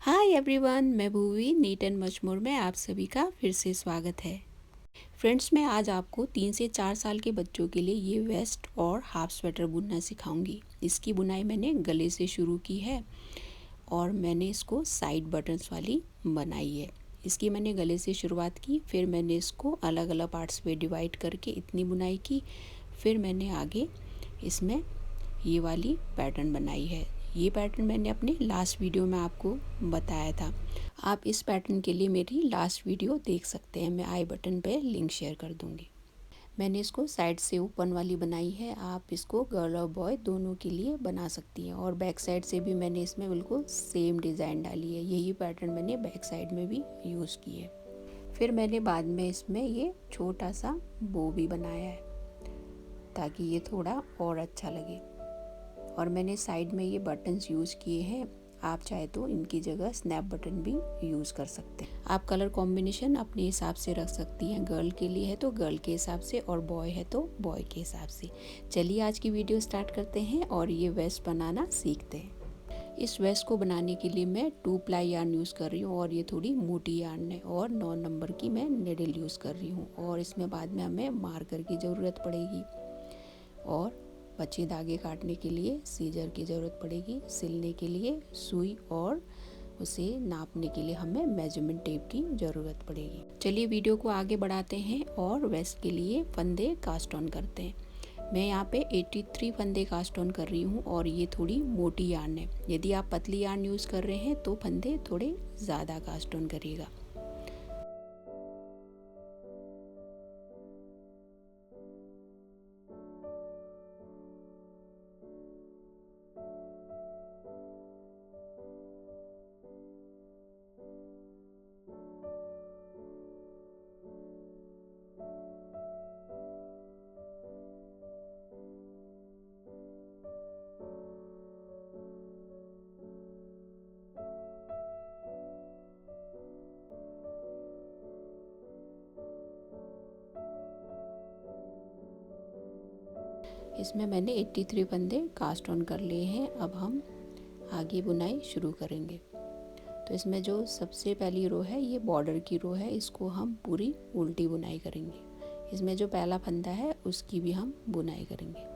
Hi everyone, मैं Bhuvi neat and much more में आप सभी का फिर से स्वागत है। फ्रेंड्स, मैं आज आपको 3 से 4 साल के बच्चों के लिए ये वेस्ट और हाफ स्वेटर बुनना सिखाऊंगी। इसकी बुनाई मैंने गले से शुरू की है और मैंने इसको साइड बटन्स वाली बनाई है। इसकी मैंने गले से शुरुआत की, फिर मैंने इसको अलग अलग पार्ट्स पे डिवाइड करके इतनी बुनाई की। फिर मैंने आगे इसमें ये वाली पैटर्न बनाई है। ये पैटर्न मैंने अपने लास्ट वीडियो में आपको बताया था। आप इस पैटर्न के लिए मेरी लास्ट वीडियो देख सकते हैं, मैं आई बटन पे लिंक शेयर कर दूंगी। मैंने इसको साइड से ओपन वाली बनाई है। आप इसको गर्ल और बॉय दोनों के लिए बना सकती हैं। और बैक साइड से भी मैंने इसमें बिल्कुल सेम डिज़ाइन डाली है। यही पैटर्न मैंने बैक साइड में भी यूज़ की है। फिर मैंने बाद में इसमें ये छोटा सा बो भी बनाया है ताकि ये थोड़ा और अच्छा लगे। और मैंने साइड में ये बटन्स यूज़ किए हैं। आप चाहे तो इनकी जगह स्नैप बटन भी यूज़ कर सकते हैं। आप कलर कॉम्बिनेशन अपने हिसाब से रख सकती हैं। गर्ल के लिए है तो गर्ल के हिसाब से और बॉय है तो बॉय के हिसाब से। चलिए आज की वीडियो स्टार्ट करते हैं और ये वेस्ट बनाना सीखते हैं। इस वेस्ट को बनाने के लिए मैं 2 प्लाई यार्न यूज़ कर रही हूँ और ये थोड़ी मोटी यार्न है और 9 नंबर की मैं निडल यूज़ कर रही हूँ। और इसमें बाद में हमें मार्कर की ज़रूरत पड़ेगी और बचे धागे काटने के लिए सीजर की ज़रूरत पड़ेगी, सिलने के लिए सुई और उसे नापने के लिए हमें मेजरमेंट टेप की ज़रूरत पड़ेगी। चलिए वीडियो को आगे बढ़ाते हैं और वेस्ट के लिए फंदे कास्ट ऑन करते हैं। मैं यहाँ पे 83 फंदे कास्ट ऑन कर रही हूँ और ये थोड़ी मोटी यार्न है। यदि आप पतली यार्न यूज़ कर रहे हैं तो फंदे थोड़े ज़्यादा कास्ट ऑन करिएगा। इसमें मैंने 83 फंदे कास्ट ऑन कर लिए हैं। अब हम आगे बुनाई शुरू करेंगे। तो इसमें जो सबसे पहली रो है ये बॉर्डर की रो है, इसको हम पूरी उल्टी बुनाई करेंगे। इसमें जो पहला फंदा है उसकी भी हम बुनाई करेंगे।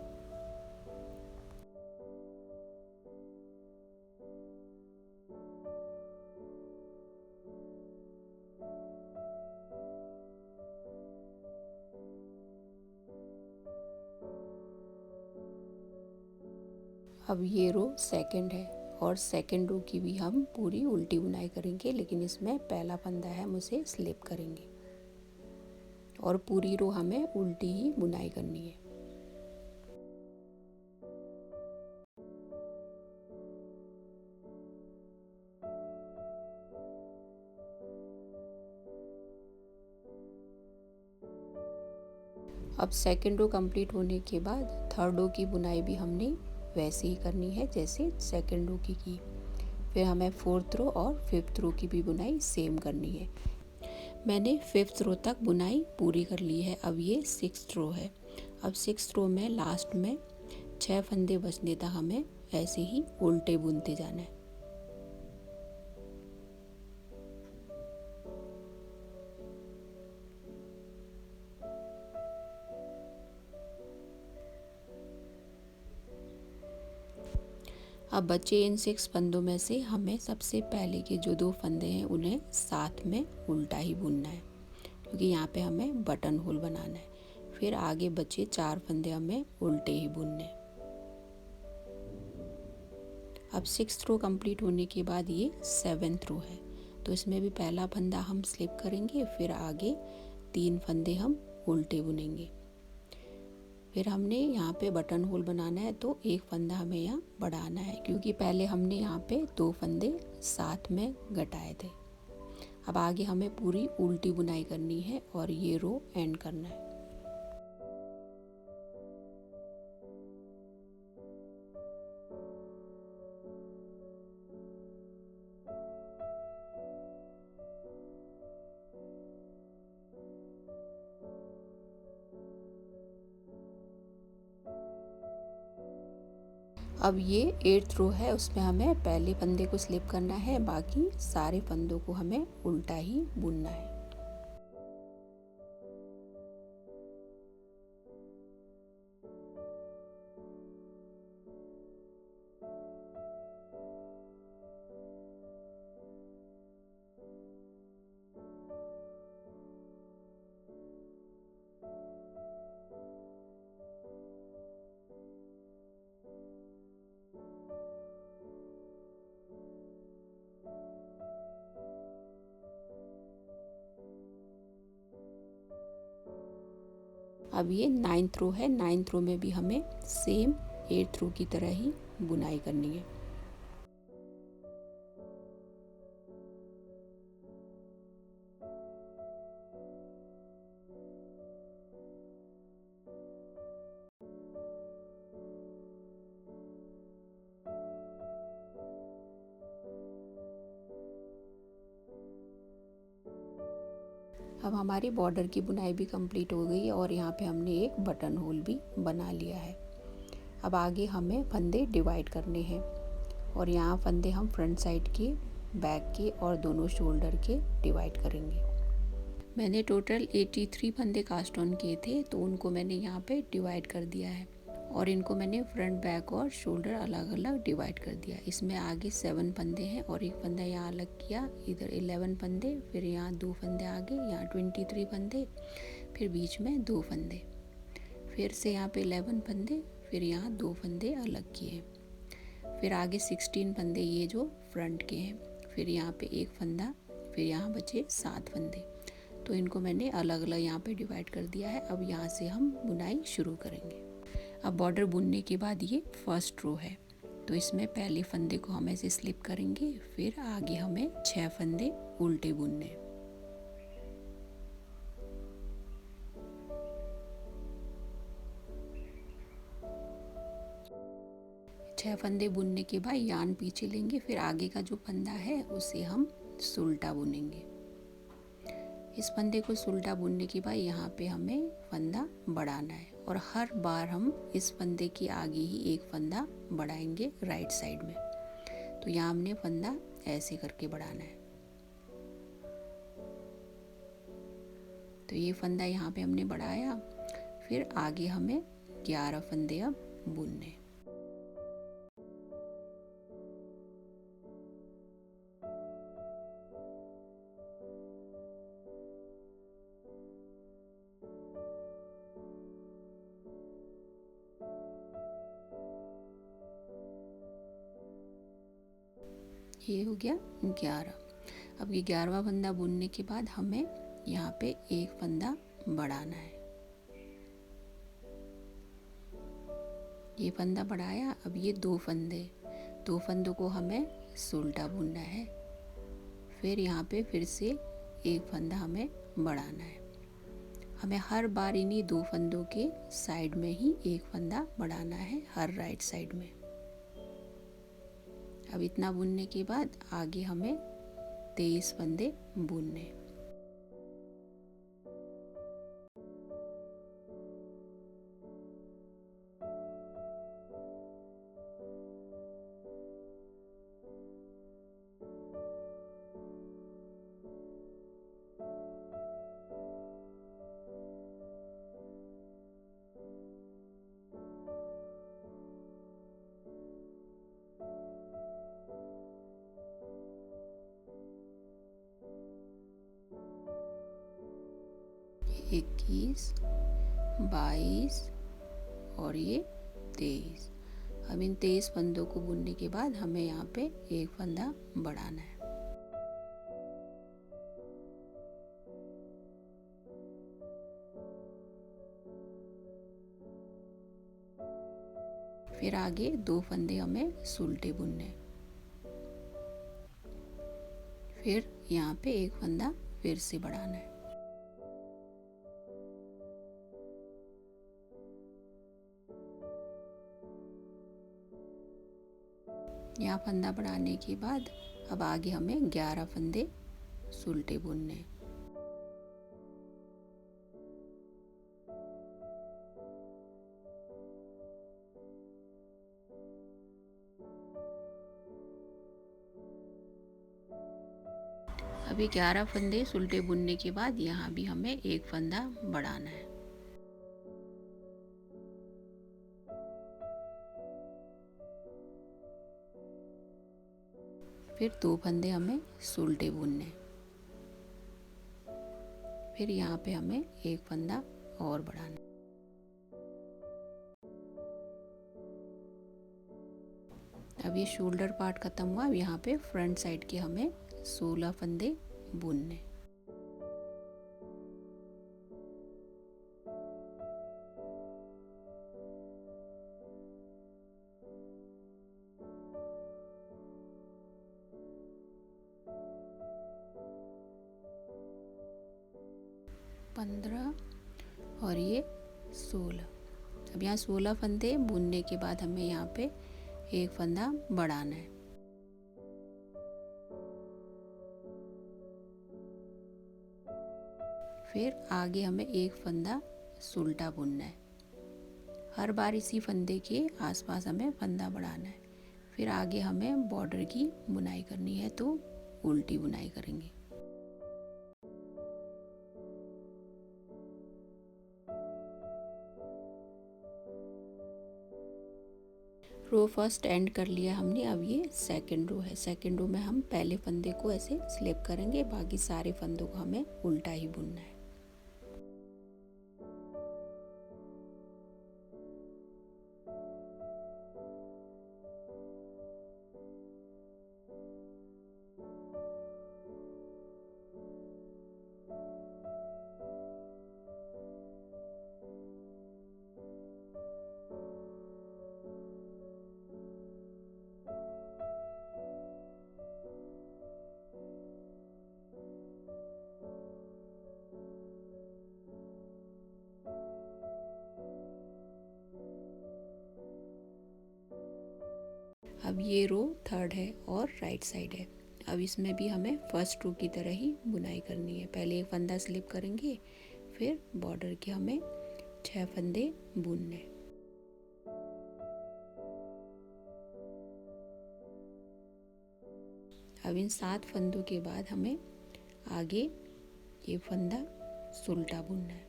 अब ये रो सेकंड है और सेकंड रो की भी हम पूरी उल्टी बुनाई करेंगे, लेकिन इसमें पहला फंदा है हम उसे स्लिप करेंगे और पूरी रो हमें उल्टी ही बुनाई करनी है। अब सेकंड रो कंप्लीट होने के बाद थर्ड रो की बुनाई भी हमने वैसे ही करनी है जैसे सेकंड रो की। फिर हमें फोर्थ रो और फिफ्थ रो की भी बुनाई सेम करनी है। मैंने फिफ्थ रो तक बुनाई पूरी कर ली है। अब ये सिक्स्थ रो है। अब सिक्स्थ रो में लास्ट में 6 फंदे बचने तक हमें ऐसे ही उल्टे बुनते जाना है। अब बचे इन 6 फंदों में से हमें सबसे पहले के जो 2 फंदे हैं उन्हें साथ में उल्टा ही बुनना है, क्योंकि यहाँ पे हमें बटन होल बनाना है। फिर आगे बचे 4 फंदे हमें उल्टे ही बुनने हैं। अब सिक्स्थ रो कंप्लीट होने के बाद ये सेवेंथ रो है, तो इसमें भी पहला फंदा हम स्लिप करेंगे, फिर आगे 3 फंदे हम उल्टे बुनेंगे। फिर हमने यहाँ पे बटन होल बनाना है तो एक फंदा हमें यहाँ बढ़ाना है, क्योंकि पहले हमने यहाँ पे 2 फंदे साथ में घटाए थे। अब आगे हमें पूरी उल्टी बुनाई करनी है और ये रो एंड करना है। अब ये 8th रो है, उसमें हमें पहले फंदे को स्लिप करना है, बाकी सारे फंदों को हमें उल्टा ही बुनना है। अब ये 9th रो है, 9th रो में भी हमें सेम 8th रो की तरह ही बुनाई करनी है। अब हमारी बॉर्डर की बुनाई भी कंप्लीट हो गई है और यहाँ पे हमने एक बटन होल भी बना लिया है। अब आगे हमें फंदे डिवाइड करने हैं और यहाँ फंदे हम फ्रंट साइड के, बैक के और दोनों शोल्डर के डिवाइड करेंगे। मैंने टोटल 83 फंदे कास्ट ऑन किए थे, तो उनको मैंने यहाँ पे डिवाइड कर दिया है और इनको मैंने फ्रंट, बैक और शोल्डर अलग अलग डिवाइड कर दिया। इसमें आगे 7 फंदे हैं और एक फंदा यहाँ अलग किया, इधर 11 फंदे, फिर यहाँ 2 फंदे आगे, यहाँ 23 फंदे, फिर बीच में 2 फंदे, फिर से यहाँ पे 11 फंदे, फिर यहाँ 2 फंदे अलग किए, फिर आगे 16 फंदे ये जो फ्रंट के हैं, फिर यहाँ पे एक फंदा, फिर यहाँ बचे 7 फंदे। तो इनको मैंने अलग अलग यहाँ पे डिवाइड कर दिया है। अब यहाँ से हम बुनाई शुरू करेंगे। अब बॉर्डर बुनने के बाद ये फर्स्ट रो है, तो इसमें पहले फंदे को हम ऐसे स्लिप करेंगे, फिर आगे हमें 6 फंदे उल्टे बुनने। छह फंदे बुनने के बाद यान पीछे लेंगे, फिर आगे का जो फंदा है उसे हम सुलटा बुनेंगे। इस फंदे को सुलटा बुनने के बाद यहाँ पे हमें फंदा बढ़ाना है और हर बार हम इस फंदे के आगे ही एक फंदा बढ़ाएंगे राइट साइड में। तो यहाँ हमने फंदा ऐसे करके बढ़ाना है। तो ये फंदा यहाँ पे हमने बढ़ाया, फिर आगे हमें 11 फंदे अब बुनने। ये हो गया 11। अब ये 11वां फंदा बुनने के बाद हमें यहाँ पे एक फंदा बढ़ाना है। ये फंदा बढ़ाया, अब ये 2 फंदों को हमें सुलटा बुनना है। फिर यहाँ पे फिर से एक फंदा हमें बढ़ाना है। हमें हर बार इन्हीं 2 फंदों के साइड में ही एक फंदा बढ़ाना है, हर राइट साइड में। अब इतना बुनने के बाद आगे हमें 23 फंदे बुनने। इक्कीस, 22 और ये 23। अब इन 23 फंदों को बुनने के बाद हमें यहाँ पे एक फंदा बढ़ाना है। फिर आगे 2 फंदे हमें सुलटे बुनने। फिर यहाँ पे एक फंदा फिर से बढ़ाना है। यहाँ फंदा बढ़ाने के बाद अब आगे हमें 11 फंदे सुलटे बुनने। अभी 11 फंदे सुलटे बुनने के बाद यहाँ भी हमें एक फंदा बढ़ाना है। फिर 2 फंदे हमें सुलटे बुनने, फिर यहाँ पे हमें एक फंदा और बढ़ाना। अब ये शोल्डर पार्ट खत्म हुआ। अब यहाँ पे फ्रंट साइड के हमें 16 फंदे बुनने। पंद्रह और ये 16। अब यहाँ 16 फंदे बुनने के बाद हमें यहाँ पे एक फंदा बढ़ाना है। फिर आगे हमें एक फंदा सुलटा बुनना है। हर बार इसी फंदे के आसपास हमें फंदा बढ़ाना है। फिर आगे हमें बॉर्डर की बुनाई करनी है, तो उल्टी बुनाई करेंगे। रो फर्स्ट एंड कर लिया हमने। अब ये सेकंड रो है। सेकंड रो में हम पहले फंदे को ऐसे स्लिप करेंगे, बाकी सारे फंदों को हमें उल्टा ही बुनना है। अब ये रो थर्ड है और राइट साइड है। अब इसमें भी हमें फर्स्ट रो की तरह ही बुनाई करनी है। पहले एक फंदा स्लिप करेंगे, फिर बॉर्डर के हमें 6 फंदे बुनने। अब इन 7 फंदों के बाद हमें आगे ये फंदा सुलटा बुनना है।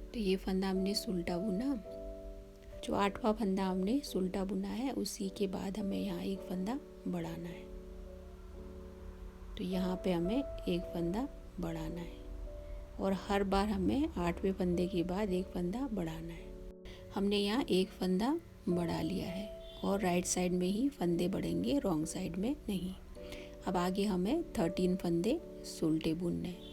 तो ये फंदा हमने सुलटा बुना। जो 8वां फंदा हमने सुलटा बुना है, उसी के बाद हमें यहाँ एक फंदा बढ़ाना है। तो यहाँ पे हमें एक फंदा बढ़ाना है और हर बार हमें 8वें फंदे के बाद एक फंदा बढ़ाना है। हमने यहाँ एक फंदा बढ़ा लिया है और राइट साइड में ही फंदे बढ़ेंगे, रॉन्ग साइड में नहीं। अब आगे हमें 13 फंदे सुलटे बुनने हैं।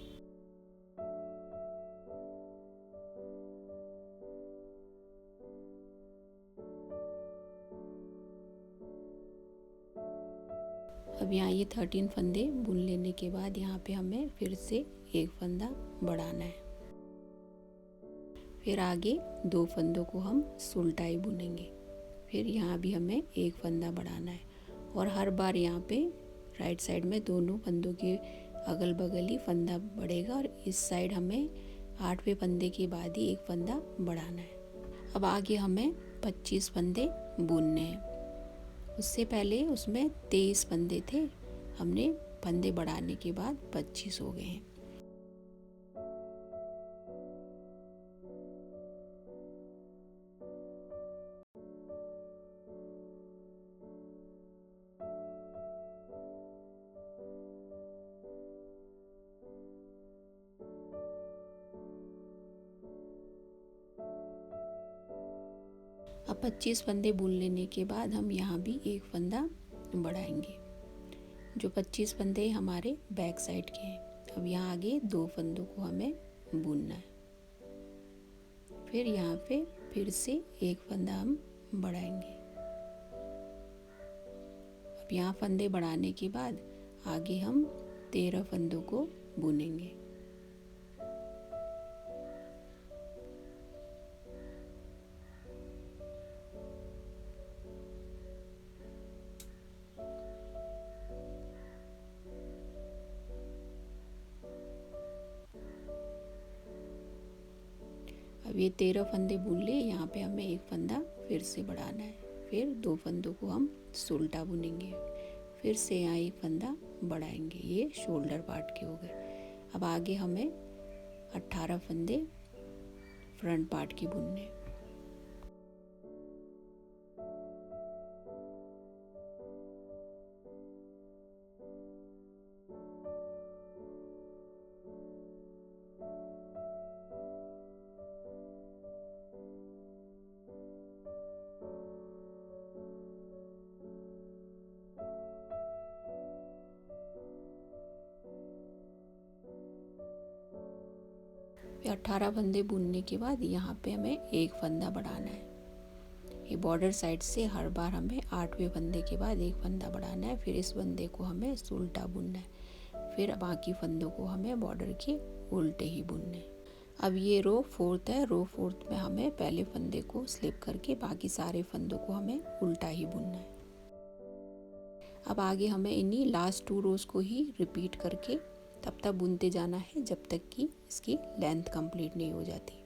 अब यहाँ ये 13 फंदे बुन लेने के बाद यहाँ पे हमें फिर से एक फंदा बढ़ाना है। फिर आगे 2 फंदों को हम सुलटा ही बुनेंगे। फिर यहाँ भी हमें एक फंदा बढ़ाना है और हर बार यहाँ पे राइट साइड में दोनों फंदों के अगल बगल ही फंदा बढ़ेगा और इस साइड हमें 8वें फंदे के बाद ही एक फंदा बढ़ाना है। अब आगे हमें 25 फंदे बुनने हैं। उससे पहले उसमें 23 फंदे थे, हमने फंदे बढ़ाने के बाद 25 हो गए हैं। अब 25 फंदे बुन लेने के बाद हम यहाँ भी एक फंदा बढ़ाएंगे। जो 25 फंदे हमारे बैक साइड के हैं। अब यहाँ आगे 2 फंदों को हमें बुनना है। फिर यहाँ पे फिर से एक फंदा हम बढ़ाएंगे। अब यहाँ फंदे बढ़ाने के बाद आगे हम 13 फंदों को बुनेंगे। अब ये 13 फंदे बुन लिए। यहाँ पे हमें एक फंदा फिर से बढ़ाना है। फिर 2 फंदों को हम उल्टा बुनेंगे, फिर से यहाँ एक फंदा बढ़ाएंगे। ये शोल्डर पार्ट के हो गए। अब आगे हमें 18 फंदे फ्रंट पार्ट की बुनने। फिर 18 फंदे बुनने के बाद यहाँ पे हमें एक फंदा बढ़ाना है। ये बॉर्डर साइड से हर बार हमें 8वें फंदे के बाद एक फंदा बढ़ाना है। फिर इस फंदे को हमें उल्टा बुनना है, फिर बाकी फंदों को हमें बॉर्डर के उल्टे ही बुनने हैं। अब ये रो 4th है। रो 4th में हमें पहले फंदे को स्लिप करके बाकी सारे फंदों को हमें उल्टा ही बुनना है। अब आगे हमें इन्हीं लास्ट 2 रोज को ही रिपीट करके तब तक बुनते जाना है जब तक कि इसकी लेंथ कंप्लीट नहीं हो जाती।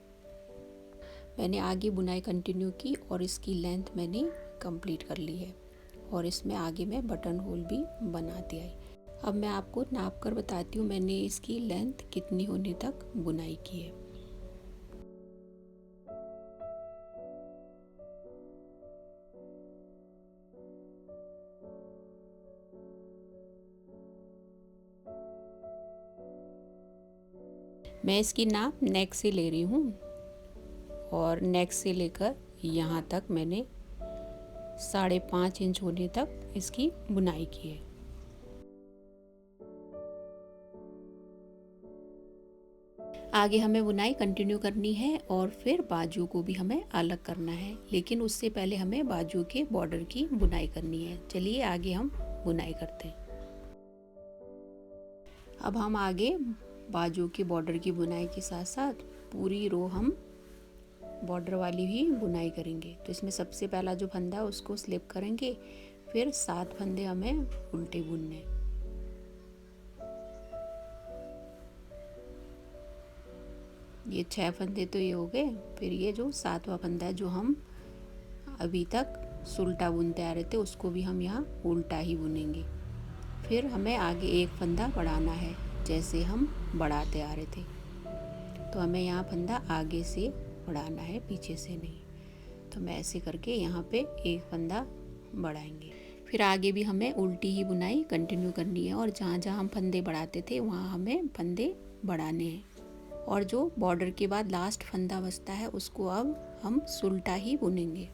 मैंने आगे बुनाई कंटिन्यू की और इसकी लेंथ मैंने कंप्लीट कर ली है और इसमें आगे मैं बटन होल भी बनाती आई। अब मैं आपको नाप कर बताती हूँ मैंने इसकी लेंथ कितनी होने तक बुनाई की है। मैं इसकी नाप नेक से ले रही हूँ और नेक से लेकर यहाँ तक मैंने 5.5 इंच होने तक इसकी बुनाई की है। आगे हमें बुनाई कंटिन्यू करनी है और फिर बाजू को भी हमें अलग करना है, लेकिन उससे पहले हमें बाजू के बॉर्डर की बुनाई करनी है। चलिए आगे हम बुनाई करते हैं। अब हम आगे बाजू के बॉर्डर की बुनाई के साथ साथ पूरी रो हम बॉर्डर वाली ही बुनाई करेंगे। तो इसमें सबसे पहला जो फंदा है उसको स्लिप करेंगे, फिर 7 फंदे हमें उल्टे बुनने। ये 6 फंदे तो ये हो गए। फिर ये जो 7वां फंदा है जो हम अभी तक उल्टा बुनते आ रहे थे उसको भी हम यहाँ उल्टा ही बुनेंगे। फिर हमें आगे एक फंदा बढ़ाना है जैसे हम बढ़ाते आ रहे थे, तो हमें यहाँ फंदा आगे से बढ़ाना है, पीछे से नहीं। तो मैं ऐसे करके यहाँ पे एक फंदा बढ़ाएंगे। फिर आगे भी हमें उल्टी ही बुनाई कंटिन्यू करनी है और जहाँ जहाँ हम फंदे बढ़ाते थे वहाँ हमें फंदे बढ़ाने हैं। और जो बॉर्डर के बाद लास्ट फंदा बचता है उसको अब हम उल्टा ही बुनेंगे।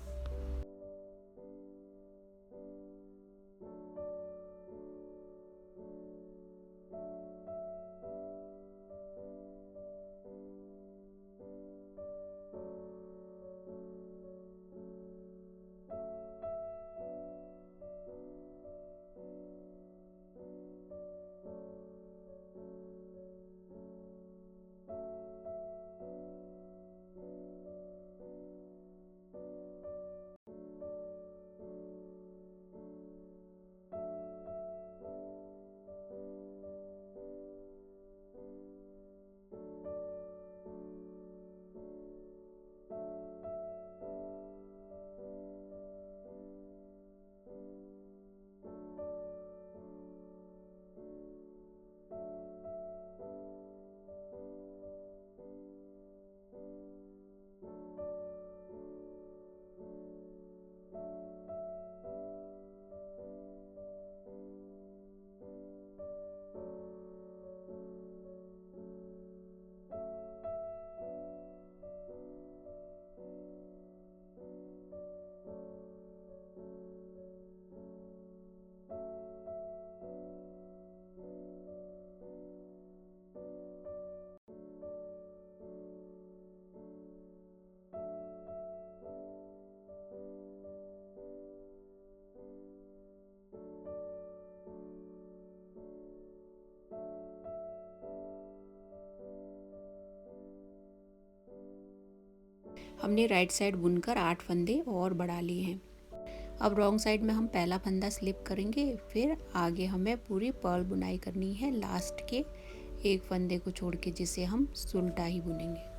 हमने राइट साइड बुनकर 8 फंदे और बढ़ा लिए हैं। अब रॉन्ग साइड में हम पहला फंदा स्लिप करेंगे, फिर आगे हमें पूरी पर्ल बुनाई करनी है लास्ट के एक फंदे को छोड़ के, जिसे हम उल्टा ही बुनेंगे।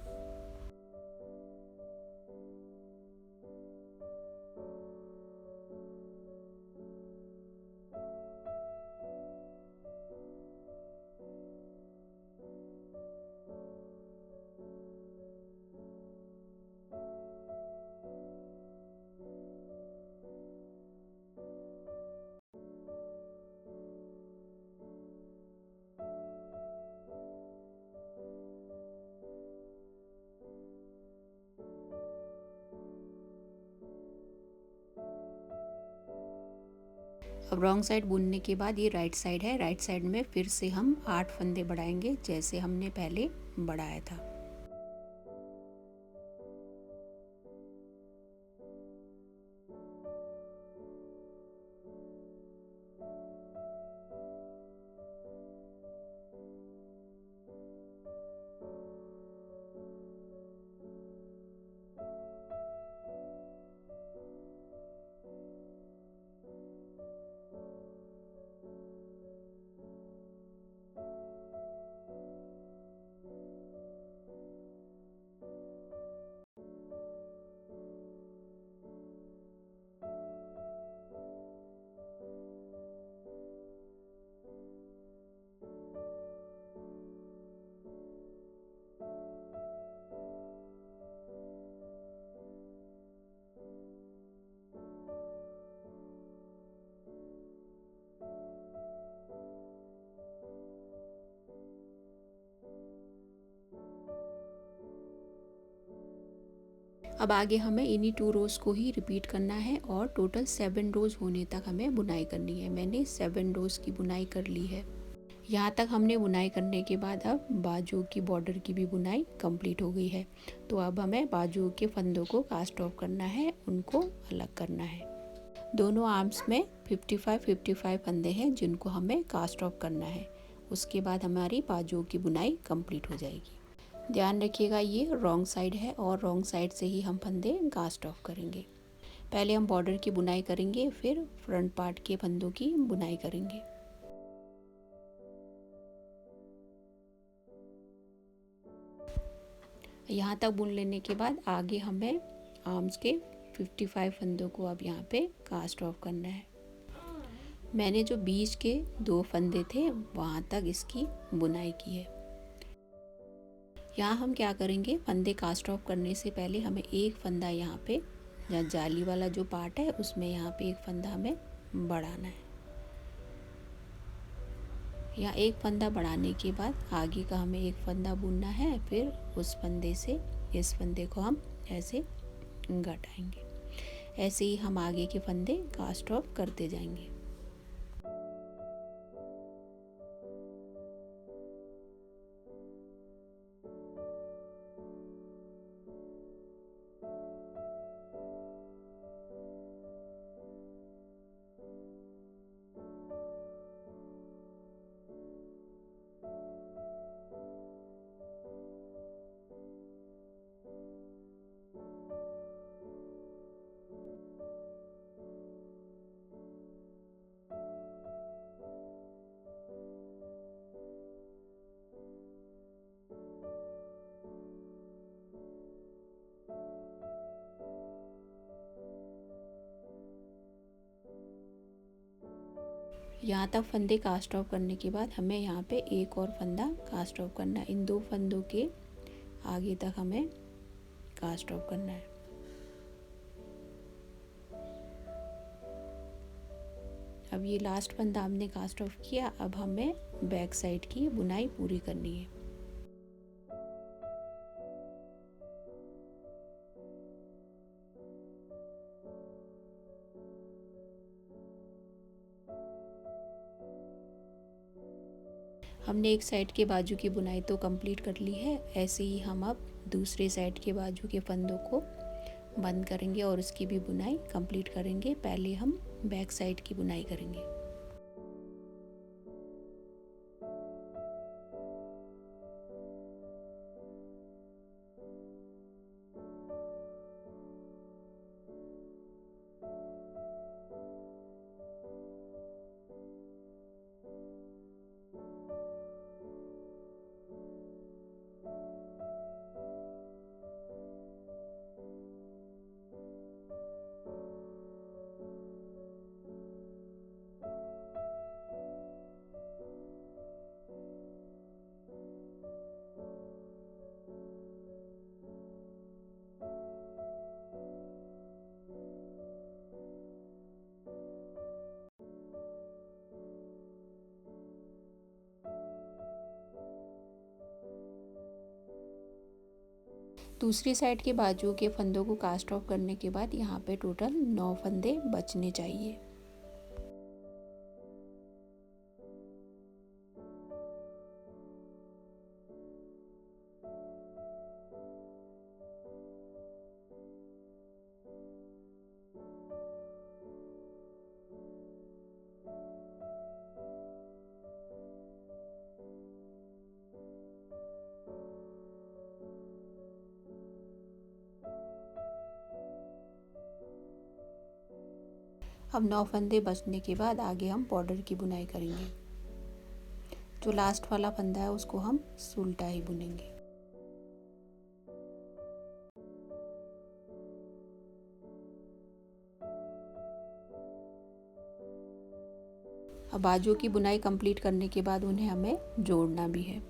अब रॉन्ग साइड बुनने के बाद ये राइट साइड है, राइट साइड में फिर से हम 8 फंदे बढ़ाएंगे जैसे हमने पहले बढ़ाया था। अब आगे हमें इन्हीं 2 रोज़ को ही रिपीट करना है और टोटल 7 रोज़ होने तक हमें बुनाई करनी है। मैंने 7 रोज़ की बुनाई कर ली है। यहाँ तक हमने बुनाई करने के बाद अब बाजू की बॉर्डर की भी बुनाई कंप्लीट हो गई है। तो अब हमें बाजू के फंदों को कास्ट ऑफ करना है, उनको अलग करना है। दोनों आर्म्स में 55 फंदे हैं जिनको हमें कास्ट ऑफ करना है। उसके बाद हमारी बाजू की बुनाई कंप्लीट हो जाएगी। ध्यान रखिएगा ये रॉन्ग साइड है और रॉन्ग साइड से ही हम फंदे कास्ट ऑफ करेंगे। पहले हम बॉर्डर की बुनाई करेंगे, फिर फ्रंट पार्ट के फंदों की बुनाई करेंगे। यहाँ तक बुन लेने के बाद आगे हमें आर्म्स के 55 फंदों को अब यहाँ पे कास्ट ऑफ करना है। मैंने जो बीच के 2 फंदे थे वहाँ तक इसकी बुनाई की है। यहाँ हम क्या करेंगे, फंदे कास्ट ऑफ करने से पहले हमें एक फंदा यहाँ पे या जाली वाला जो पार्ट है उसमें यहाँ पे एक फंदा हमें बढ़ाना है। यहाँ एक फंदा बढ़ाने के बाद आगे का हमें एक फंदा बुनना है, फिर उस फंदे से इस फंदे को हम ऐसे घटाएंगे। ऐसे ही हम आगे के फंदे कास्ट ऑफ करते जाएंगे। यहाँ तक फंदे कास्ट ऑफ करने के बाद हमें यहाँ पे एक और फंदा कास्ट ऑफ करना है। इन 2 फंदों के आगे तक हमें कास्ट ऑफ करना है। अब ये लास्ट फंदा हमने कास्ट ऑफ किया। अब हमें बैक साइड की बुनाई पूरी करनी है। हमने एक साइड के बाजू की बुनाई तो कंप्लीट कर ली है। ऐसे ही हम अब दूसरे साइड के बाजू के फंदों को बंद करेंगे और उसकी भी बुनाई कंप्लीट करेंगे। पहले हम बैक साइड की बुनाई करेंगे। दूसरी साइड के बाजू के फंदों को कास्ट ऑफ करने के बाद यहाँ पे टोटल 9 फंदे बचने चाहिए। अब 9 फंदे बचने के बाद आगे हम बॉर्डर की बुनाई करेंगे। जो लास्ट वाला फंदा है उसको हम उल्टा ही बुनेंगे। अब बाजू की बुनाई कंप्लीट करने के बाद उन्हें हमें जोड़ना भी है।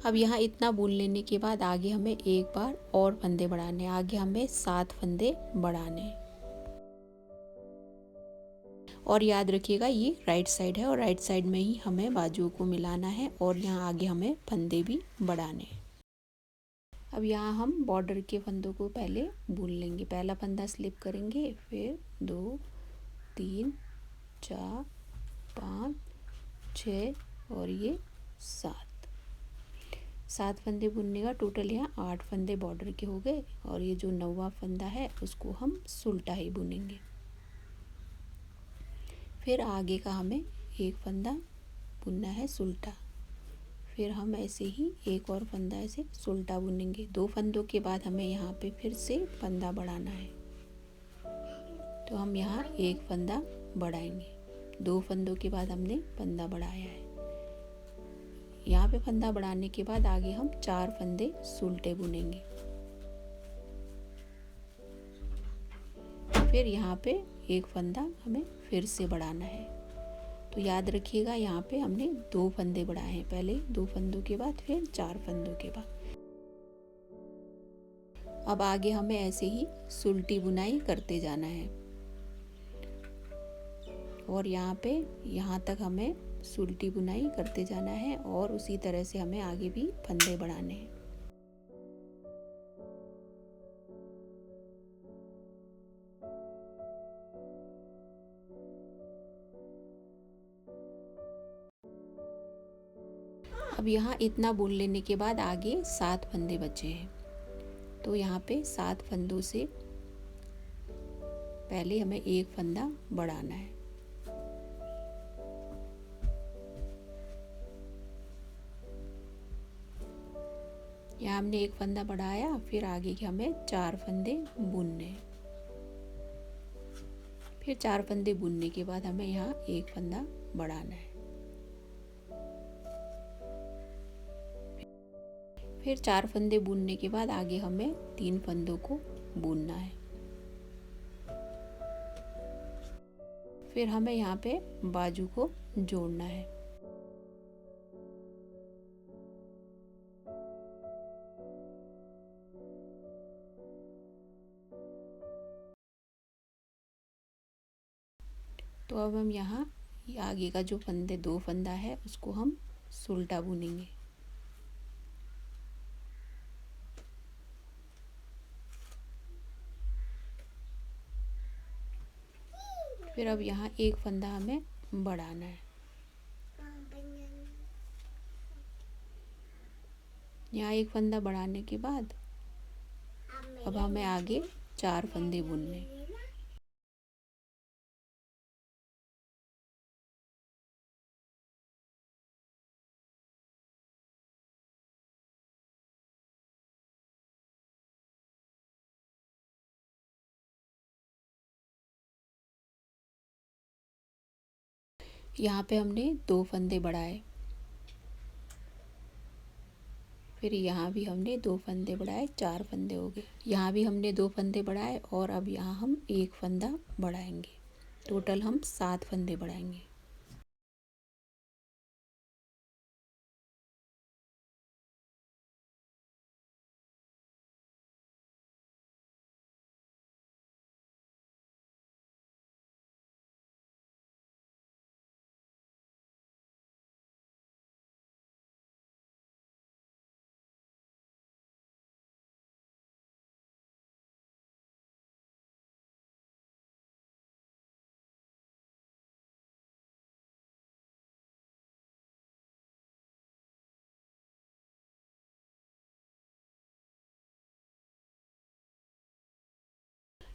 अब यहाँ इतना बुन लेने के बाद आगे हमें एक बार और फंदे बढ़ाने हैं। आगे हमें 7 फंदे बढ़ाने हैं। और याद रखिएगा ये राइट साइड है और राइट साइड में ही हमें बाजुओं को मिलाना है और यहाँ आगे हमें फंदे भी बढ़ाने हैं। अब यहाँ हम बॉर्डर के फंदों को पहले बुन लेंगे। पहला फंदा स्लिप करेंगे, फिर 2 3 4 5 6 और ये 7 फंदे बुनने का टोटल यहाँ 8 फंदे बॉर्डर के हो गए। और ये जो 9वां फंदा है उसको हम उल्टा ही बुनेंगे। फिर आगे का हमें एक फंदा बुनना है उल्टा। फिर हम ऐसे ही एक और फंदा ऐसे उल्टा बुनेंगे। 2 फंदों के बाद हमें यहाँ पे फिर से फंदा बढ़ाना है। तो हम यहाँ एक फंदा बढ़ाएंगे। 2 फंदों के बाद हमने फंदा बढ़ाया है। यहाँ पे फंदा बढ़ाने के बाद आगे हम 4 फंदे उल्टे बुनेंगे। फिर यहाँ पे एक फंदा हमें फिर से बढ़ाना है। तो याद रखिएगा यहाँ पे हमने 2 फंदे बढ़ाए हैं। पहले 2 फंदों के बाद फिर 4 फंदों के बाद। अब आगे हमें ऐसे ही उल्टी बुनाई करते जाना है और यहाँ पे यहाँ तक हमें उल्टी बुनाई करते जाना है और उसी तरह से हमें आगे भी फंदे बढ़ाने हैं। अब यहाँ इतना बुन लेने के बाद आगे 7 फंदे बचे हैं। तो यहाँ पे 7 फंदों से पहले हमें एक फंदा बढ़ाना है। यहाँ हमने एक फंदा बढ़ाया, फिर आगे के हमें 4 फंदे बुनने हैं। फिर 4 फंदे बुनने के बाद हमें यहाँ एक फंदा बढ़ाना है। फिर 4 फंदे बुनने के बाद आगे हमें 3 फंदों को बुनना है। फिर हमें यहाँ पे बाजू को जोड़ना है। तो अब हम यहाँ आगे का जो 2 फंदा है उसको हम उल्टा बुनेंगे। फिर अब यहाँ एक फंदा हमें बढ़ाना है। यहाँ एक फंदा बढ़ाने के बाद अब हमें आगे 4 फंदे बुनने। यहाँ पे हमने 2 फंदे बढ़ाए। फिर यहाँ भी हमने 2 फंदे बढ़ाए, 4 फंदे हो गए। यहाँ भी हमने 2 फंदे बढ़ाए और अब यहाँ हम एक फंदा बढ़ाएंगे। टोटल हम 7 फंदे बढ़ाएंगे।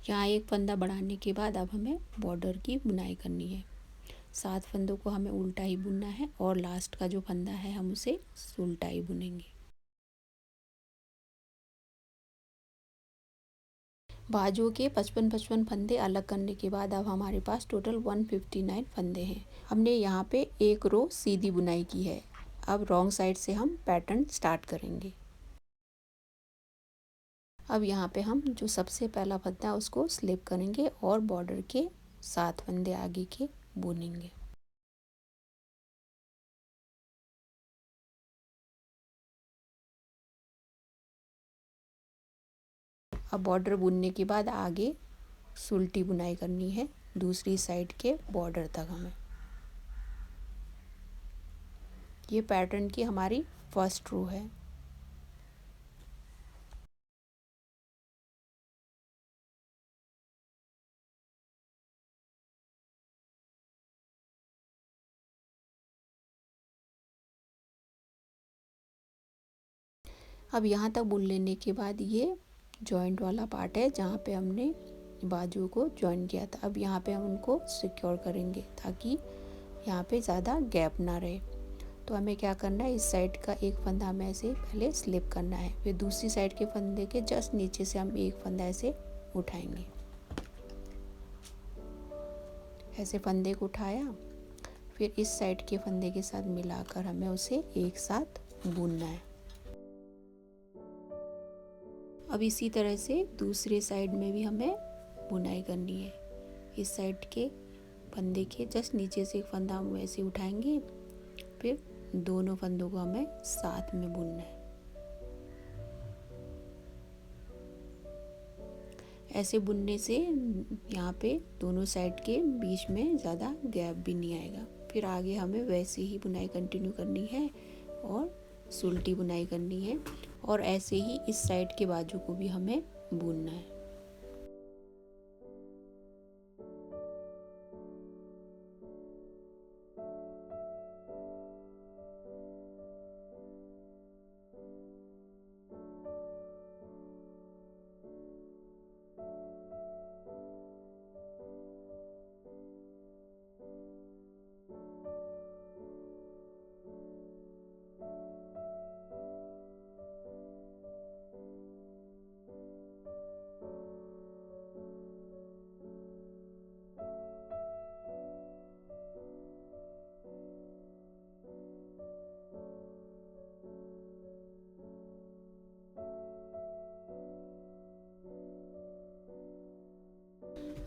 यहाँ एक फंदा बढ़ाने के बाद अब हमें बॉर्डर की बुनाई करनी है। 7 फंदों को हमें उल्टा ही बुनना है और लास्ट का जो फंदा है हम उसे उल्टा ही बुनेंगे। बाजुओं के 55-55 फंदे अलग करने के बाद अब हमारे पास टोटल 159 फंदे हैं। हमने यहाँ पे एक रो सीधी बुनाई की है। अब रॉन्ग साइड से हम पैटर्न स्टार्ट करेंगे। अब यहाँ पे हम जो सबसे पहला फंदा है उसको स्लिप करेंगे और बॉर्डर के 7 फंदे आगे के बुनेंगे। अब बॉर्डर बुनने के बाद आगे उल्टी बुनाई करनी है दूसरी साइड के बॉर्डर तक हमें। ये पैटर्न की हमारी फर्स्ट रो है। अब यहाँ तक बुन लेने के बाद ये जॉइंट वाला पार्ट है जहाँ पे हमने बाजू को जॉइन किया था। अब यहाँ पे हम उनको सिक्योर करेंगे ताकि यहाँ पे ज़्यादा गैप ना रहे। तो हमें क्या करना है, इस साइड का एक फंदा हमें ऐसे पहले स्लिप करना है, फिर दूसरी साइड के फंदे के जस्ट नीचे से हम एक फंदा ऐसे उठाएंगे। ऐसे फंदे को उठाया, फिर इस साइड के फंदे के साथ मिलाकर हमें उसे एक साथ बुनना है। अब इसी तरह से दूसरे साइड में भी हमें बुनाई करनी है। इस साइड के फंदे के जस्ट नीचे से एक फंदा हम वैसे उठाएंगे, फिर दोनों फंदों को हमें साथ में बुनना है। ऐसे बुनने से यहाँ पे दोनों साइड के बीच में ज़्यादा गैप भी नहीं आएगा। फिर आगे हमें वैसे ही बुनाई कंटिन्यू करनी है और उल्टी बुनाई करनी है और ऐसे ही इस साइड के बाजू को भी हमें बुनना है।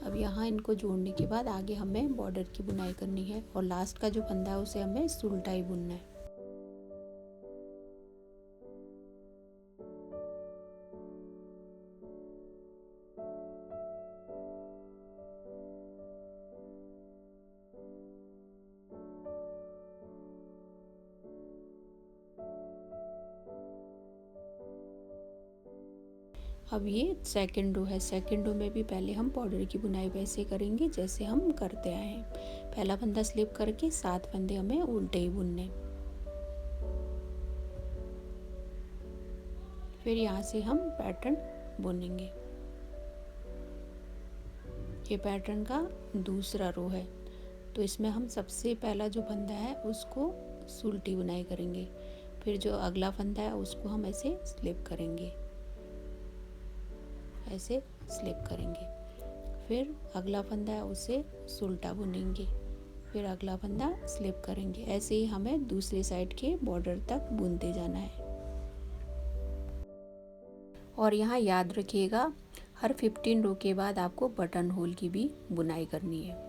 अब यहाँ इनको जोड़ने के बाद आगे हमें बॉर्डर की बुनाई करनी है और लास्ट का जो फंदा है उसे हमें उल्टा ही बुनना है। अब ये सेकंड रो है। सेकंड रो में भी पहले हम बॉर्डर की बुनाई वैसे करेंगे जैसे हम करते आए हैं। पहला फंदा स्लिप करके 7 फंदे हमें उल्टे ही बुनने। फिर यहाँ से हम पैटर्न बुनेंगे। ये पैटर्न का दूसरा रो है, तो इसमें हम सबसे पहला जो फंदा है उसको उल्टी बुनाई करेंगे। फिर जो अगला फंदा है उसको हम ऐसे स्लिप करेंगे, ऐसे स्लिप करेंगे। फिर अगला फंदा है उसे उल्टा बुनेंगे, फिर अगला फंदा स्लिप करेंगे। ऐसे ही हमें दूसरी साइड के बॉर्डर तक बुनते जाना है। और यहाँ याद रखिएगा, हर 15 रो के बाद आपको बटन होल की भी बुनाई करनी है।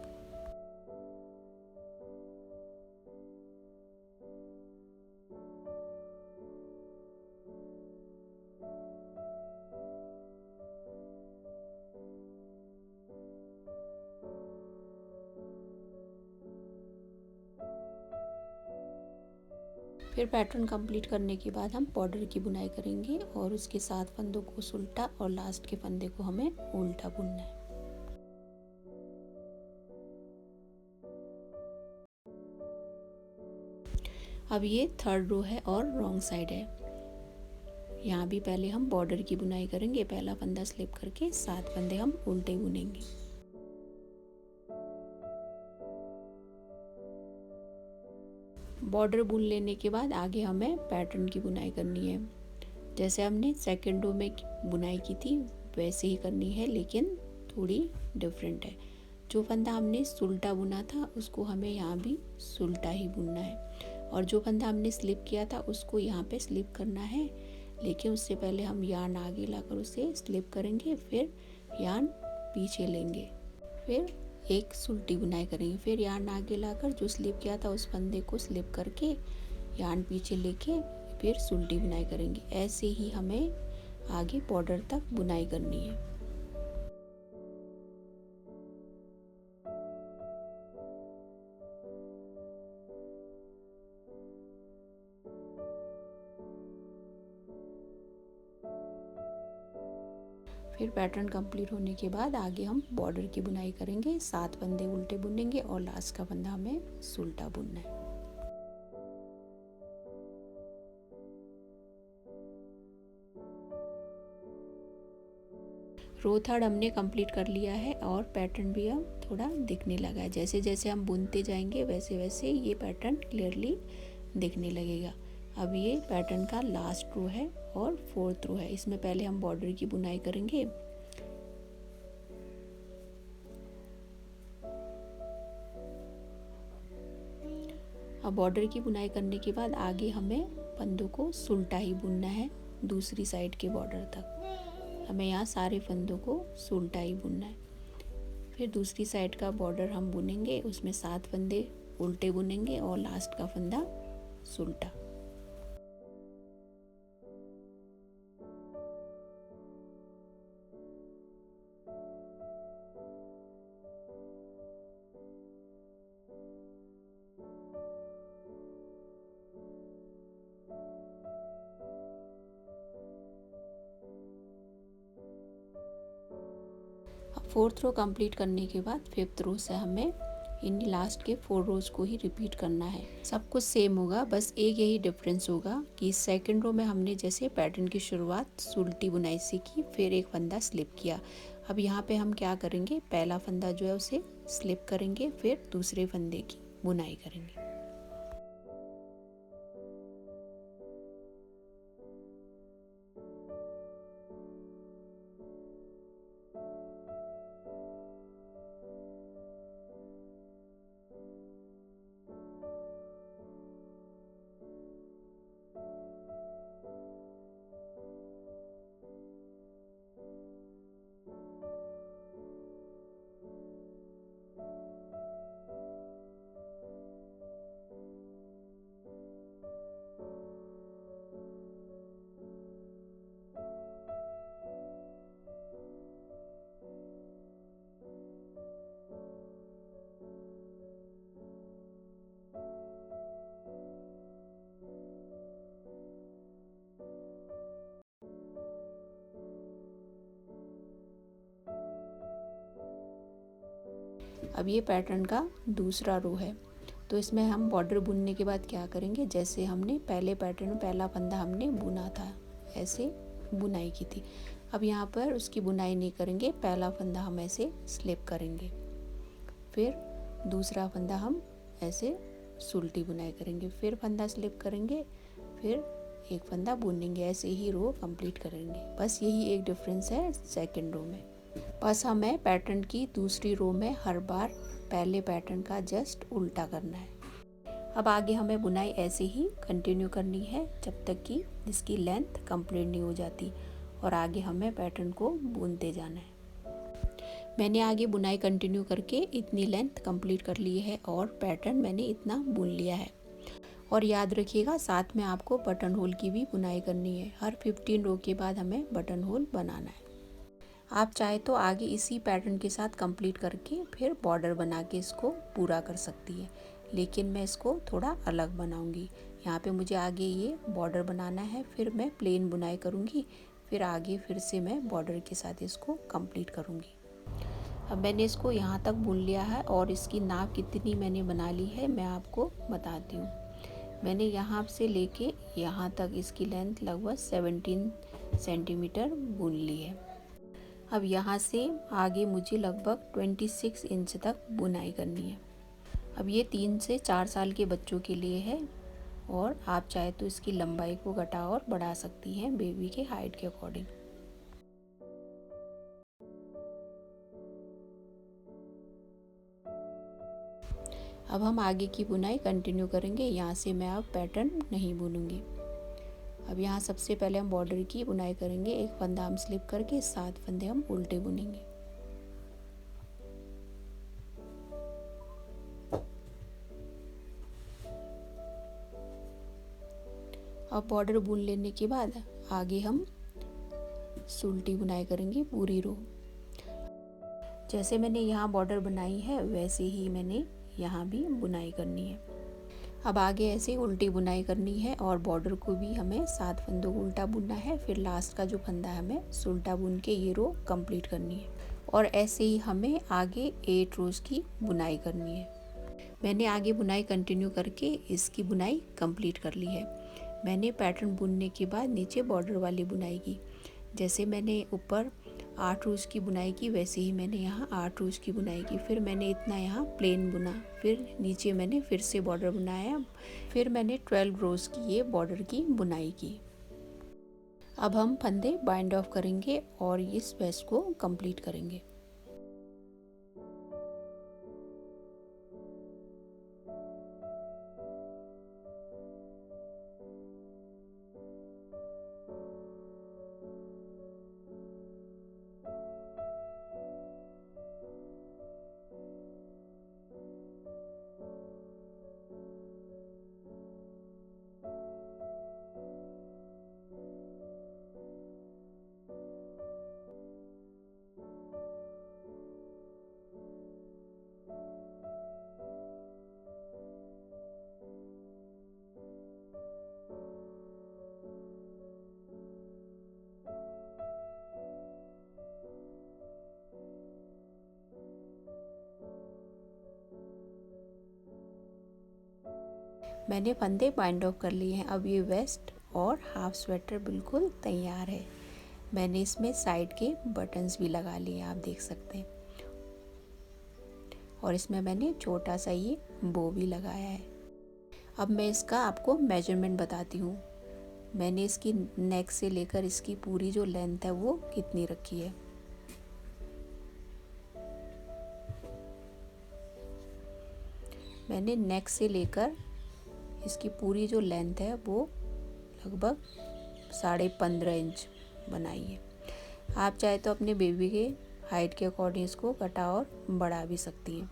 फिर पैटर्न कंप्लीट करने के बाद हम बॉर्डर की बुनाई करेंगे और उसके 7 फंदों को उल्टा और लास्ट के फंदे को हमें उल्टा बुनना है। अब ये थर्ड रो है और रॉन्ग साइड है। यहाँ भी पहले हम बॉर्डर की बुनाई करेंगे। पहला फंदा स्लिप करके 7 फंदे हम उल्टे बुनेंगे। बॉर्डर बुन लेने के बाद आगे हमें पैटर्न की बुनाई करनी है। जैसे हमने सेकंड रो में बुनाई की थी वैसे ही करनी है, लेकिन थोड़ी डिफरेंट है। जो फंदा हमने सुल्टा बुना था उसको हमें यहाँ भी सुल्टा ही बुनना है, और जो फंदा हमने स्लिप किया था उसको यहाँ पे स्लिप करना है। लेकिन उससे पहले हम यार्न आगे लाकर उसे स्लिप करेंगे, फिर यार्न पीछे लेंगे, फिर एक सुल्टी बुनाई करेंगे, फिर यार्न आगे लाकर जो स्लिप किया था उस फंदे को स्लिप करके यार्न पीछे लेके फिर सुल्टी बुनाई करेंगे। ऐसे ही हमें आगे बॉर्डर तक बुनाई करनी है। फिर पैटर्न कंप्लीट होने के बाद आगे हम बॉर्डर की बुनाई करेंगे। 7 फंदे उल्टे बुनेंगे और लास्ट का फंदा हमें सुल्टा बुनना है। रो थर्ड हमने कंप्लीट कर लिया है और पैटर्न भी अब थोड़ा दिखने लगा है। जैसे जैसे हम बुनते जाएंगे वैसे वैसे ये पैटर्न क्लियरली दिखने लगेगा। अब ये पैटर्न का लास्ट रो है और 4th रो है। इसमें पहले हम बॉर्डर की बुनाई करेंगे। अब बॉर्डर की बुनाई करने के बाद आगे हमें फंदों को सुल्टा ही बुनना है दूसरी साइड के बॉर्डर तक। हमें यहाँ सारे फंदों को सुल्टा ही बुनना है। फिर दूसरी साइड का बॉर्डर हम बुनेंगे, उसमें 7 फंदे उल्टे बुनेंगे और लास्ट का फंदा सुल्टा। अब 4th रो कंप्लीट करने के बाद 5th रो से हमें इन लास्ट के 4 रोज को ही रिपीट करना है। सब कुछ सेम होगा, बस एक यही डिफरेंस होगा कि सेकंड रो में हमने जैसे पैटर्न की शुरुआत सुल्टी बुनाई से की, फिर एक फंदा स्लिप किया। अब यहाँ पे हम क्या करेंगे, पहला फंदा जो है उसे स्लिप करेंगे, फिर दूसरे फंदे की बुनाई करेंगे। अब ये पैटर्न का दूसरा रो है, तो इसमें हम बॉर्डर बुनने के बाद क्या करेंगे, जैसे हमने पहले पैटर्न में पहला फंदा हमने बुना था ऐसे बुनाई की थी। अब यहाँ पर उसकी बुनाई नहीं करेंगे, पहला फंदा हम ऐसे स्लिप करेंगे, फिर दूसरा फंदा हम ऐसे सुल्टी बुनाई करेंगे, फिर फंदा स्लिप करेंगे, फिर एक फंदा बुनेंगे। ऐसे ही रो कंप्लीट करेंगे। बस यही एक डिफरेंस है सेकंड रो में। बस हमें पैटर्न की दूसरी रो में हर बार पहले पैटर्न का जस्ट उल्टा करना है। अब आगे हमें बुनाई ऐसे ही कंटिन्यू करनी है जब तक कि इसकी लेंथ कंप्लीट नहीं हो जाती, और आगे हमें पैटर्न को बुनते जाना है। मैंने आगे बुनाई कंटिन्यू करके इतनी लेंथ कंप्लीट कर ली है और पैटर्न मैंने इतना बुन लिया है। और याद रखिएगा साथ में आपको बटन होल की भी बुनाई करनी है। हर 15 रो के बाद हमें बटन होल बनाना है। आप चाहे तो आगे इसी पैटर्न के साथ कंप्लीट करके फिर बॉर्डर बना के इसको पूरा कर सकती है, लेकिन मैं इसको थोड़ा अलग बनाऊंगी। यहाँ पे मुझे आगे ये बॉर्डर बनाना है, फिर मैं प्लेन बुनाई करूँगी, फिर आगे फिर से मैं बॉर्डर के साथ इसको कंप्लीट करूँगी। अब मैंने इसको यहाँ तक बुन लिया है और इसकी नाप कितनी मैंने बना ली है मैं आपको बताती हूँ। मैंने यहाँ से लेके यहाँ तक इसकी लेंथ लगभग 17 सेंटीमीटर बुन ली है। अब यहाँ से आगे मुझे लगभग 26 इंच तक बुनाई करनी है। अब ये 3 से 4 साल के बच्चों के लिए है और आप चाहे तो इसकी लंबाई को घटा और बढ़ा सकती हैं बेबी के हाइट के अकॉर्डिंग। अब हम आगे की बुनाई कंटिन्यू करेंगे। यहाँ से मैं अब पैटर्न नहीं बुनूंगी। अब यहाँ सबसे पहले हम बॉर्डर की बुनाई करेंगे। एक फंदा हम स्लिप करके 7 फंदे हम उल्टे बुनेंगे। अब बॉर्डर बुन लेने के बाद आगे हम उल्टी बुनाई करेंगे पूरी रो। जैसे मैंने यहाँ बॉर्डर बनाई है वैसे ही मैंने यहाँ भी बुनाई करनी है। अब आगे ऐसे उल्टी बुनाई करनी है और बॉर्डर को भी हमें 7 फंदों को उल्टा बुनना है। फिर लास्ट का जो फंदा है हमें उल्टा बुन के ये रो कंप्लीट करनी है और ऐसे ही हमें आगे 8 रोज की बुनाई करनी है। मैंने आगे बुनाई कंटिन्यू करके इसकी बुनाई कंप्लीट कर ली है। मैंने पैटर्न बुनने के बाद नीचे बॉर्डर वाली बुनाई की। जैसे मैंने ऊपर 8 रोज की बुनाई की वैसे ही मैंने यहाँ 8 रोज की बुनाई की। फिर मैंने इतना यहाँ प्लेन बुना, फिर नीचे मैंने फिर से बॉर्डर बनाया, फिर मैंने 12 रोज की ये बॉर्डर की बुनाई की। अब हम फंदे बाइंड ऑफ करेंगे और इस वेस्ट को कंप्लीट करेंगे। मैंने फंदे बाइंड ऑफ कर लिए हैं। अब ये वेस्ट और हाफ स्वेटर बिल्कुल तैयार है। मैंने इसमें साइड के बटन्स भी लगा लिए, आप देख सकते हैं, और इसमें मैंने छोटा सा ये बो भी लगाया है। अब मैं इसका आपको मेजरमेंट बताती हूँ। मैंने इसकी नेक से लेकर इसकी पूरी जो लेंथ है वो कितनी रखी है। मैंने नेक से लेकर इसकी पूरी जो लेंथ है वो लगभग 15.5 इंच बनाई है। आप चाहे तो अपने बेबी के हाइट के अकॉर्डिंग इसको कटा और बढ़ा भी सकती हैं।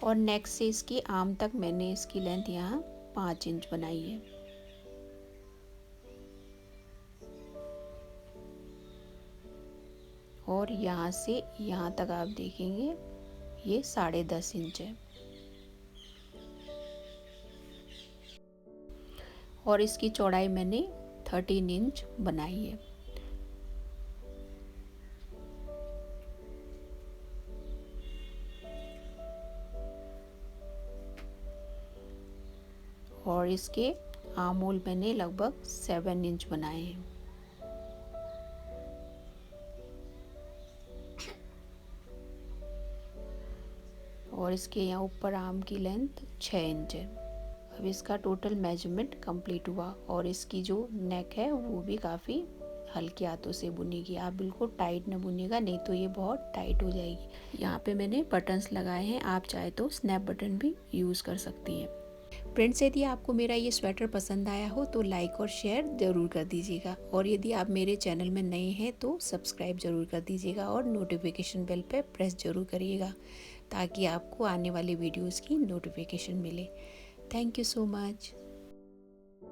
और नेक से इसकी आर्म तक मैंने इसकी लेंथ यहाँ 5 इंच बनाई है। और यहाँ से यहाँ तक आप देखेंगे ये 10.5 इंच है। और इसकी चौड़ाई मैंने 13 इंच बनाई है। और इसके आर्म होल मैंने लगभग 7 इंच बनाए हैं। और इसके यहाँ ऊपर आर्म की लेंथ 6 इंच है। अब इसका टोटल मेजरमेंट कंप्लीट हुआ और इसकी जो नेक है वो भी काफ़ी हल्के हाथों से बुनेगी। आप बिल्कुल टाइट न बुनिएगा, नहीं तो ये बहुत टाइट हो जाएगी। यहाँ पे मैंने बटन्स लगाए हैं, आप चाहे तो स्नैप बटन भी यूज़ कर सकती हैं। फ्रेंड्स, यदि आपको मेरा ये स्वेटर पसंद आया हो तो लाइक और शेयर ज़रूर कर दीजिएगा। और यदि आप मेरे चैनल में नए हैं तो सब्सक्राइब ज़रूर कर दीजिएगा और नोटिफिकेशन बेल पर प्रेस ज़रूर करिएगा ताकि आपको आने वाले वीडियोज़ की नोटिफिकेशन मिले। Thank you so much.